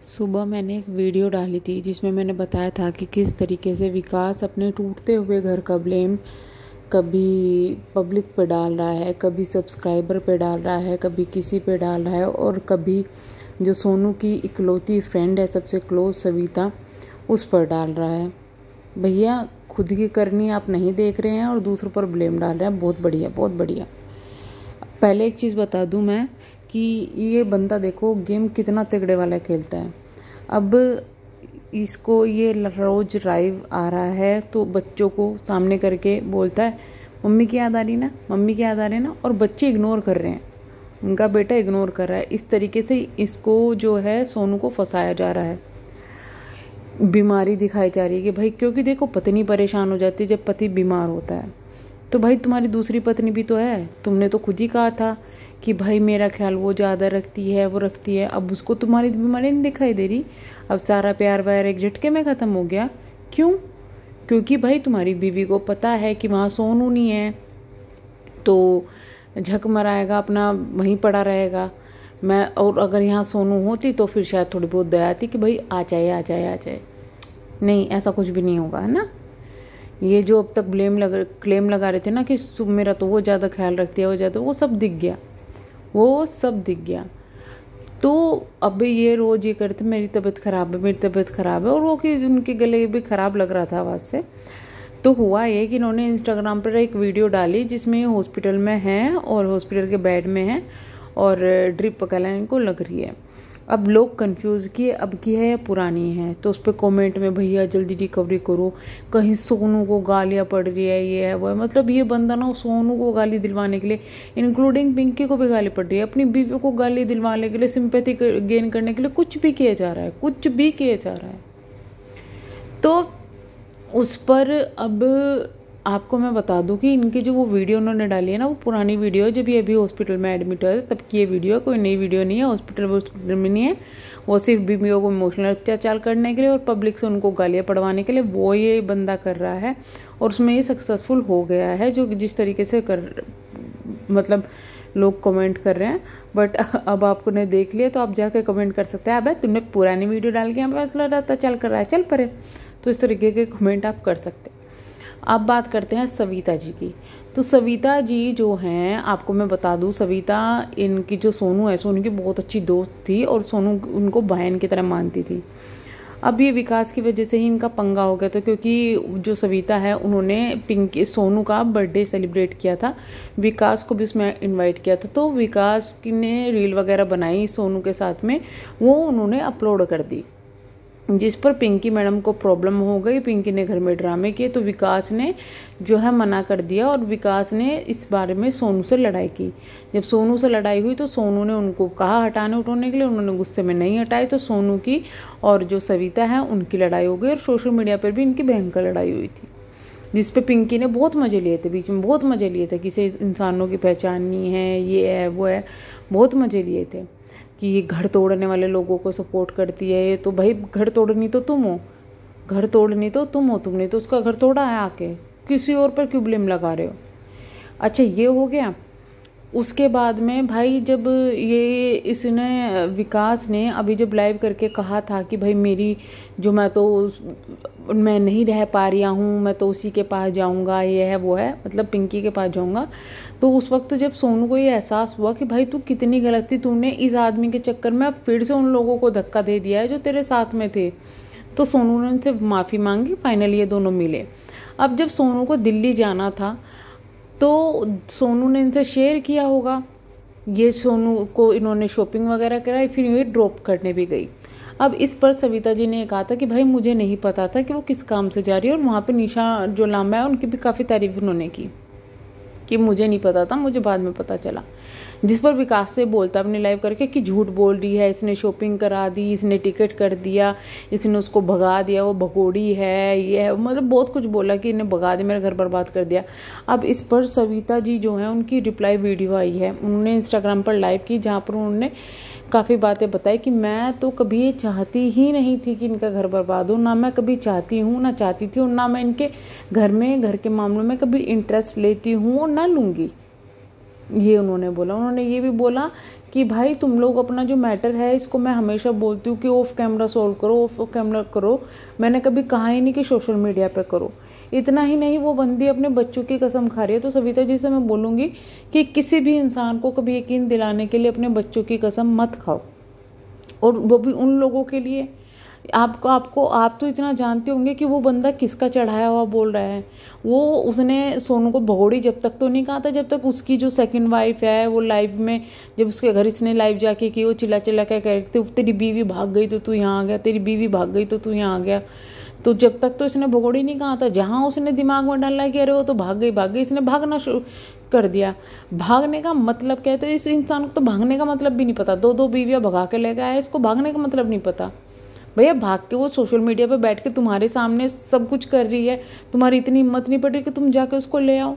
सुबह मैंने एक वीडियो डाली थी जिसमें मैंने बताया था कि किस तरीके से विकास अपने टूटते हुए घर का ब्लेम कभी पब्लिक पे डाल रहा है, कभी सब्सक्राइबर पे डाल रहा है, कभी किसी पे डाल रहा है और कभी जो सोनू की इकलौती फ्रेंड है सबसे क्लोज सविता उस पर डाल रहा है। भैया खुद की करनी आप नहीं देख रहे हैं और दूसरों पर ब्लेम डाल रहे हैं। बहुत बढ़िया, बहुत बढ़िया। पहले एक चीज़ बता दूं मैं कि ये बंदा देखो गेम कितना तगड़े वाला खेलता है। अब इसको ये रोज लाइव आ रहा है तो बच्चों को सामने करके बोलता है मम्मी की याद आ रही ना, मम्मी की याद आ रही ना, और बच्चे इग्नोर कर रहे हैं, उनका बेटा इग्नोर कर रहा है। इस तरीके से इसको जो है सोनू को फंसाया जा रहा है, बीमारी दिखाई जा रही है कि भाई, क्योंकि देखो पत्नी परेशान हो जाती है जब पति बीमार होता है। तो भाई तुम्हारी दूसरी पत्नी भी तो है, तुमने तो खुद ही कहा था कि भाई मेरा ख्याल वो ज़्यादा रखती है, वो रखती है। अब उसको तुम्हारी बीमारी नहीं दिखाई दे रही, अब सारा प्यार व्यार एक झटके में ख़त्म हो गया। क्यों? क्योंकि भाई तुम्हारी बीवी को पता है कि वहाँ सोनू नहीं है तो झक मराएगा, अपना वहीं पड़ा रहेगा। और अगर यहाँ सोनू होती तो फिर शायद थोड़ी बहुत दया आती कि भाई आ जाए आ जाए आ जाए। नहीं, ऐसा कुछ भी नहीं होगा, है ना। ये जो अब तक क्लेम लगा रहे थे ना कि मेरा तो वो ज़्यादा ख्याल रखती है, वो ज़्यादा, वो सब दिख गया, वो सब दिख गया। तो अब ये रोज़ ये करते मेरी तबीयत ख़राब है, मेरी तबीयत ख़राब है, और वो कि उनके गले भी ख़राब लग रहा था आवाज़ से। तो हुआ ये कि इन्होंने इंस्टाग्राम पर एक वीडियो डाली जिसमें हॉस्पिटल में हैं और हॉस्पिटल के बेड में हैं और ड्रिप वगैरह इनको लग रही है। अब लोग कंफ्यूज कि अब की है या पुरानी है, तो उस पर कमेंट में भैया जल्दी रिकवरी करो, कहीं सोनू को गालियाँ पड़ रही है, ये है वो है। मतलब ये बंदा ना सोनू को गाली दिलवाने के लिए, इंक्लूडिंग पिंकी को भी गाली पड़ रही है, अपनी बीवी को गाली दिलवाने के लिए, सिंपैथी गेन करने के लिए कुछ भी किया जा रहा है, कुछ भी किया जा रहा है। तो उस पर अब आपको मैं बता दूं कि इनकी जो वो वीडियो उन्होंने डाली है ना, वो पुरानी वीडियो है जब ये अभी हॉस्पिटल में एडमिट हुआ है तब की ये वीडियो है, कोई नई वीडियो नहीं है। हॉस्पिटल में नहीं है, वो सिर्फ बीवियों को इमोशनल अत्याचार करने के लिए और पब्लिक से उनको गालियाँ पड़वाने के लिए वो ये बंदा कर रहा है, और उसमें ये सक्सेसफुल हो गया है। जो जिस तरीके से मतलब लोग कमेंट कर रहे हैं, बट अब आपको ने देख लिया तो आप जाके कमेंट कर सकते हैं, अब तुमने पुरानी वीडियो डाल के हमें लग रहा था चल कर रहा है, चल परे। तो इस तरीके के कमेंट आप कर सकते हैं। अब बात करते हैं सविता जी की। तो सविता जी जो हैं, आपको मैं बता दूं, सविता इनकी जो सोनू है, सोनू की बहुत अच्छी दोस्त थी और सोनू उनको बहन की तरह मानती थी। अब ये विकास की वजह से ही इनका पंगा हो गया था, क्योंकि जो सविता है उन्होंने सोनू का बर्थडे सेलिब्रेट किया था, विकास को भी उसमें इनवाइट किया था। तो विकास ने रील वगैरह बनाई सोनू के साथ में, वो उन्होंने अपलोड कर दी, जिस पर पिंकी मैडम को प्रॉब्लम हो गई। पिंकी ने घर में ड्रामे किए तो विकास ने जो है मना कर दिया और विकास ने इस बारे में सोनू से लड़ाई की। जब सोनू से लड़ाई हुई तो सोनू ने उनको कहा हटाने उठाने के लिए, उन्होंने गुस्से में नहीं हटाए, तो सोनू की और जो सविता है उनकी लड़ाई हो गई और सोशल मीडिया पर भी इनकी भयंकर लड़ाई हुई थी, जिस पे पिंकी ने बहुत मज़े लिए थे, बीच में बहुत मज़े लिए थे, किसी इंसानों की पहचान नहीं है, ये है वो है, बहुत मज़े लिए थे कि ये घर तोड़ने वाले लोगों को सपोर्ट करती है। ये तो भाई घर तोड़नी तो तुम हो, घर तोड़नी तो तुम हो, तुमने तो उसका घर तोड़ा है, आके किसी और पर क्यों ब्लेम लगा रहे हो। अच्छा, ये हो गया। उसके बाद में भाई जब ये इसने विकास ने अभी जब लाइव करके कहा था कि भाई मेरी जो मैं नहीं रह पा रही हूँ, मैं तो उसी के पास जाऊँगा, ये है वो है, मतलब पिंकी के पास जाऊँगा। तो उस वक्त जब सोनू को ये एहसास हुआ कि भाई तू कितनी गलत थी, तूने इस आदमी के चक्कर में अब फिर से उन लोगों को धक्का दे दिया है जो तेरे साथ में थे। तो सोनू ने उनसे माफ़ी मांगी, फाइनली ये दोनों मिले। अब जब सोनू को दिल्ली जाना था तो सोनू ने इनसे शेयर किया होगा, ये सोनू को इन्होंने शॉपिंग वगैरह कराई, फिर ये ड्रॉप करने भी गई। अब इस पर सविता जी ने कहा था कि भाई मुझे नहीं पता था कि वो किस काम से जा रही है, और वहाँ पे निशा जो लांबा है उनकी भी काफ़ी तारीफ उन्होंने की कि मुझे नहीं पता था, मुझे बाद में पता चला। जिस पर विकास से बोलता अपनी लाइव करके कि झूठ बोल रही है, इसने शॉपिंग करा दी, इसने टिकट कर दिया, इसने उसको भगा दिया, वो भगोड़ी है, ये है, मतलब बहुत कुछ बोला कि इन्हें भगा दिया, मेरा घर बर्बाद कर दिया। अब इस पर सविता जी जो है उनकी रिप्लाई वीडियो आई है, उन्होंने इंस्टाग्राम पर लाइव की, जहाँ पर उन्होंने काफ़ी बातें बताई कि मैं तो कभी ये चाहती ही नहीं थी कि इनका घर बर्बाद हो, ना मैं कभी चाहती हूँ, ना चाहती थी, और ना मैं इनके घर के मामलों में कभी इंटरेस्ट लेती हूँ और ना लूँगी। ये उन्होंने बोला। उन्होंने ये भी बोला कि भाई तुम लोग अपना जो मैटर है इसको मैं हमेशा बोलती हूँ कि ऑफ कैमरा सॉल्व करो, ऑफ कैमरा करो। मैंने कभी कहा ही नहीं कि सोशल मीडिया पे करो। इतना ही नहीं, वो बंदी अपने बच्चों की कसम खा रही है। तो सविता जी से मैं बोलूँगी कि किसी भी इंसान को कभी यकीन दिलाने के लिए अपने बच्चों की कसम मत खाओ, और वो भी उन लोगों के लिए। आप तो इतना जानते होंगे कि वो बंदा किसका चढ़ाया हुआ बोल रहा है। उसने सोनू को भगोड़ी जब तक तो नहीं कहा था, जब तक उसकी जो सेकंड वाइफ है वो लाइव में, जब उसके घर इसने लाइव जाके की, वो चिल्ला चिल्ला क्या कह रहे थे, तेरी बीवी भाग गई तो तू यहाँ आ गया, तेरी बीवी भाग गई तो तू यहाँ आ गया। तो जब तक तो इसने भगोड़ी नहीं कहा था। जहाँ उसने दिमाग में डाला कि अरे वो तो भाग गई, इसने भागना शुरू कर दिया। भागने का मतलब क्या है? तो इस इंसान को तो भागने का मतलब भी नहीं पता। 2 बीवियाँ भगा के ले गया है, इसको भागने का मतलब नहीं पता। भैया भाग के वो सोशल मीडिया पे बैठ के तुम्हारे सामने सब कुछ कर रही है, तुम्हारी इतनी हिम्मत नहीं पड़ रही कि तुम जाके उसको ले आओ।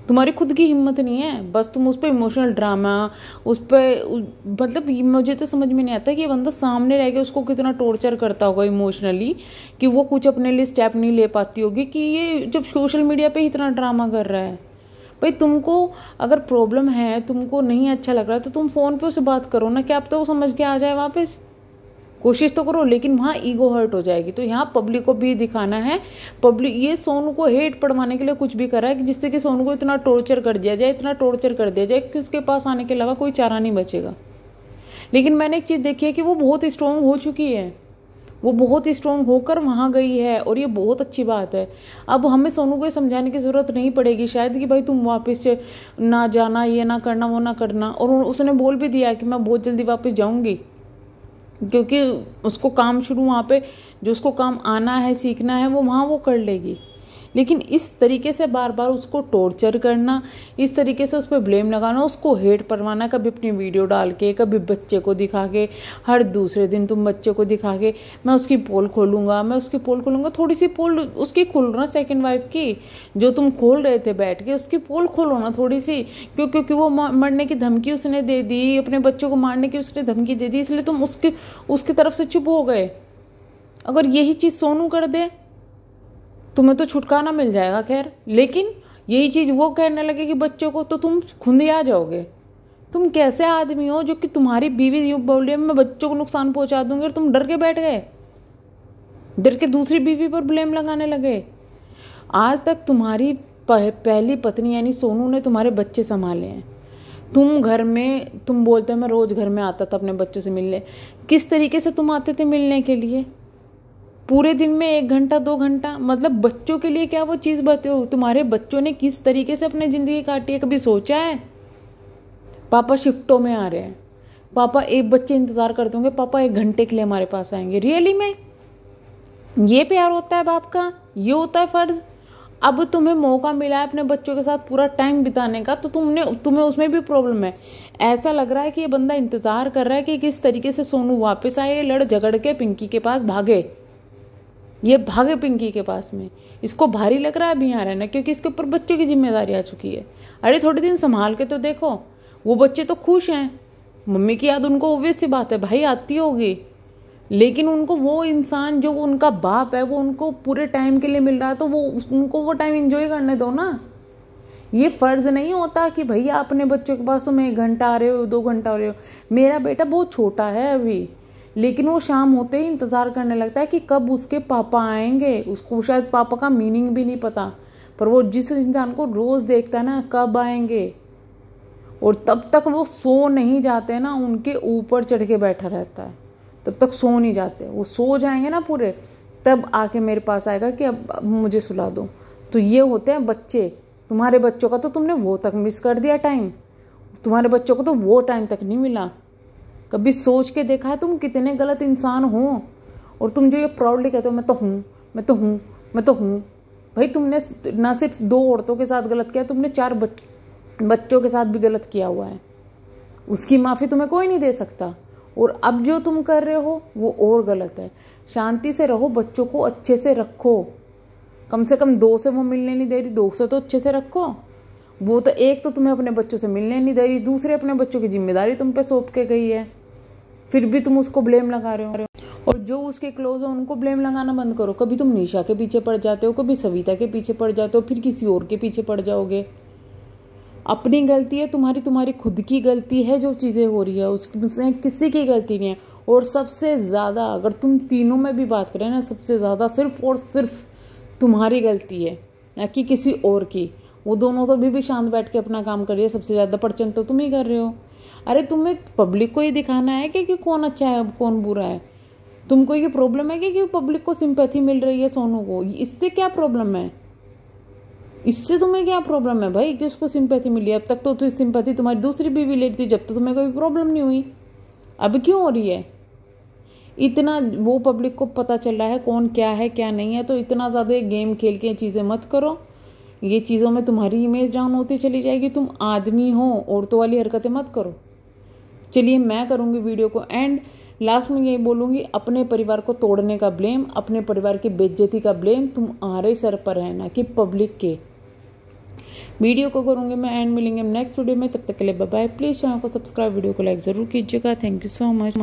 तुम्हारी खुद की हिम्मत नहीं है, बस तुम उस पर इमोशनल ड्रामा, उस पर मतलब मुझे तो समझ में नहीं आता कि ये बंदा सामने रह के उसको कितना टॉर्चर करता होगा इमोशनली, कि वो कुछ अपने लिए स्टेप नहीं ले पाती होगी, कि ये जब सोशल मीडिया पे इतना ड्रामा कर रहा है। भाई तुमको अगर प्रॉब्लम है, तुमको नहीं अच्छा लग रहा तो तुम फ़ोन पे उससे बात करो ना, क्या अब तो वो समझ के आ जाए वापस। कोशिश तो करो, लेकिन वहाँ ईगो हर्ट हो जाएगी। तो यहाँ पब्लिक को भी दिखाना है। पब्लिक ये सोनू को हेट पढ़वाने के लिए कुछ भी कर रहा है, कि जिससे कि सोनू को इतना टॉर्चर कर दिया जाए, इतना टॉर्चर कर दिया जाए कि उसके पास आने के अलावा कोई चारा नहीं बचेगा। लेकिन मैंने एक चीज़ देखी है कि वो बहुत स्ट्रॉन्ग हो चुकी है, वो बहुत स्ट्रॉन्ग होकर वहाँ गई है, और ये बहुत अच्छी बात है। अब हमें सोनू को ये समझाने की ज़रूरत नहीं पड़ेगी शायद कि भाई तुम वापस ना जाना, ये ना करना, वो ना करना। और उसने बोल भी दिया कि मैं बहुत जल्दी वापस जाऊँगी, क्योंकि उसको काम शुरू वहाँ पे जो उसको काम आना है, सीखना है, वो वहाँ वो कर लेगी। लेकिन इस तरीके से बार बार उसको टॉर्चर करना, इस तरीके से उस पर ब्लेम लगाना, उसको हेट करवाना, कभी अपनी वीडियो डाल के, कभी बच्चे को दिखा के, हर दूसरे दिन तुम बच्चे को दिखा के मैं उसकी पोल खोलूँगा। थोड़ी सी पोल उसकी खोलो ना, सेकंड वाइफ की, जो तुम खोल रहे थे बैठ के, उसकी पोल खोलो ना थोड़ी सी। क्योंकि वो मरने की धमकी उसने दे दी, अपने बच्चों को मारने की उसने धमकी दे दी, इसलिए तुम उसकी तरफ से चुप हो गए। अगर यही चीज़ सोनू कर दे तुम्हें तो छुटकारा मिल जाएगा, खैर। लेकिन यही चीज़ वो कहने लगे कि बच्चों को, तो तुम खुद ही आ जाओगे। तुम कैसे आदमी हो जो कि तुम्हारी बीवी यूँ बोल रही है मैं बच्चों को नुकसान पहुंचा दूंगी, और तुम डर के बैठ गए, डर के दूसरी बीवी पर ब्लेम लगाने लगे। आज तक तुम्हारी पहली पत्नी यानी सोनू ने तुम्हारे बच्चे संभाले हैं। तुम घर में, तुम बोलते हो मैं रोज़ घर में आता था अपने बच्चों से मिलने। किस तरीके से तुम आते थे मिलने के लिए? पूरे दिन में 1 घंटा 2 घंटा, मतलब बच्चों के लिए क्या वो चीज़ बताते हो? तुम्हारे बच्चों ने किस तरीके से अपनी ज़िंदगी काटी है, कभी सोचा है? पापा शिफ्टों में आ रहे हैं, पापा एक बच्चे इंतज़ार करते होंगे, पापा 1 घंटे के लिए हमारे पास आएंगे। रियली में ये प्यार होता है बाप का? ये होता है फ़र्ज़? अब तुम्हें मौका मिला है अपने बच्चों के साथ पूरा टाइम बिताने का, तो तुम्हें उसमें भी प्रॉब्लम है। ऐसा लग रहा है कि ये बंदा इंतज़ार कर रहा है कि किस तरीके से सोनू वापस आए, लड़ झगड़ के पिंकी के पास भागे, ये भागे पिंकी के पास में। इसको भारी लग रहा है अभी यहाँ रहना, क्योंकि इसके ऊपर बच्चों की जिम्मेदारी आ चुकी है। अरे थोड़े दिन संभाल के तो देखो, वो बच्चे तो खुश हैं, मम्मी की याद उनको ऑब्वियस सी बात है भाई आती होगी, लेकिन उनको वो इंसान जो उनका बाप है वो उनको पूरे टाइम के लिए मिल रहा है, तो उनको वो टाइम एंजॉय करने दो ना। ये फ़र्ज़ नहीं होता कि भैया अपने बच्चों के पास तुम 1 घंटा आ रहे हो, 2 घंटा आ रहे हो। मेरा बेटा बहुत छोटा है अभी, लेकिन वो शाम होते ही इंतज़ार करने लगता है कि कब उसके पापा आएंगे। उसको शायद पापा का मीनिंग भी नहीं पता, पर वो जिस इंसान को रोज़ देखता है ना कब आएंगे, और तब तक वो सो नहीं जाते ना, उनके ऊपर चढ़ के बैठा रहता है, तब तक सो नहीं जाते। वो सो जाएंगे ना पूरे, तब आके मेरे पास आएगा कि अब मुझे सुला दो। तो ये होते हैं बच्चे। तुम्हारे बच्चों का तो तुमने वो तक मिस कर दिया टाइम, तुम्हारे बच्चों को तो वो टाइम तक नहीं मिला। कभी सोच के देखा है तुम कितने गलत इंसान हो? और तुम जो ये प्राउडली कहते हो मैं तो हूँ, मैं तो हूँ, मैं तो हूँ। भाई तुमने ना सिर्फ 2 औरतों के साथ गलत किया, तुमने 4 बच्चों के साथ भी गलत किया हुआ है। उसकी माफ़ी तुम्हें कोई नहीं दे सकता। और अब जो तुम कर रहे हो वो और गलत है। शांति से रहो, बच्चों को अच्छे से रखो। कम से कम 2 से वो मिलने नहीं दे रही, 2 से तो अच्छे से रखो। वो तो एक तो तुम्हें अपने बच्चों से मिलने नहीं दे रही, दूसरे अपने बच्चों की जिम्मेदारी तुम पे सौंप के गई है, फिर भी तुम उसको ब्लेम लगा रहे हो। और जो उसके क्लोज हो उनको ब्लेम लगाना बंद करो। कभी तुम निशा के पीछे पड़ जाते हो, कभी सविता के पीछे पड़ जाते हो, फिर किसी और के पीछे पड़ जाओगे। अपनी गलती है, तुम्हारी तुम्हारी खुद की गलती है जो चीज़ें हो रही है, उसमें किसी की गलती नहीं है। और सबसे ज़्यादा अगर तुम तीनों में भी बात करें ना, सबसे ज़्यादा सिर्फ और सिर्फ तुम्हारी गलती है, ना कि किसी और की। वो दोनों तो भी शांत बैठ के अपना काम कर रही है, सबसे ज़्यादा परचन तो तुम ही कर रहे हो। अरे तुम्हें पब्लिक को ये दिखाना है कि कौन अच्छा है कौन बुरा है। तुमको ये प्रॉब्लम है कि पब्लिक को सिंपैथी मिल रही है सोनू को, इससे क्या प्रॉब्लम है? इससे तुम्हें क्या प्रॉब्लम है भाई कि उसको सिंपैथी मिली? अब तक तो सिंपैथी तुम्हारी दूसरी बीवी ले रही थी, जब तो तुम्हें कोई प्रॉब्लम नहीं हुई, अब क्यों हो रही है? इतना वो पब्लिक को पता चल रहा है कौन क्या है क्या नहीं है, तो इतना ज़्यादा गेम खेल के चीज़ें मत करो। ये चीज़ों में तुम्हारी इमेज डाउन होती चली जाएगी। तुम आदमी हो, औरतों वाली हरकतें मत करो। चलिए मैं करूँगी वीडियो को एंड। लास्ट में ये बोलूँगी, अपने परिवार को तोड़ने का ब्लेम, अपने परिवार की बेइज्जती का ब्लेम तुम्हारे सर पर है, ना कि पब्लिक के। वीडियो को करूँगी मैं एंड, मिलेंगे नेक्स्ट वीडियो में, तब तक के लिए बाय बाय। प्लीज़ चैनल को सब्सक्राइब, वीडियो को लाइक ज़रूर कीजिएगा। Thank you so much.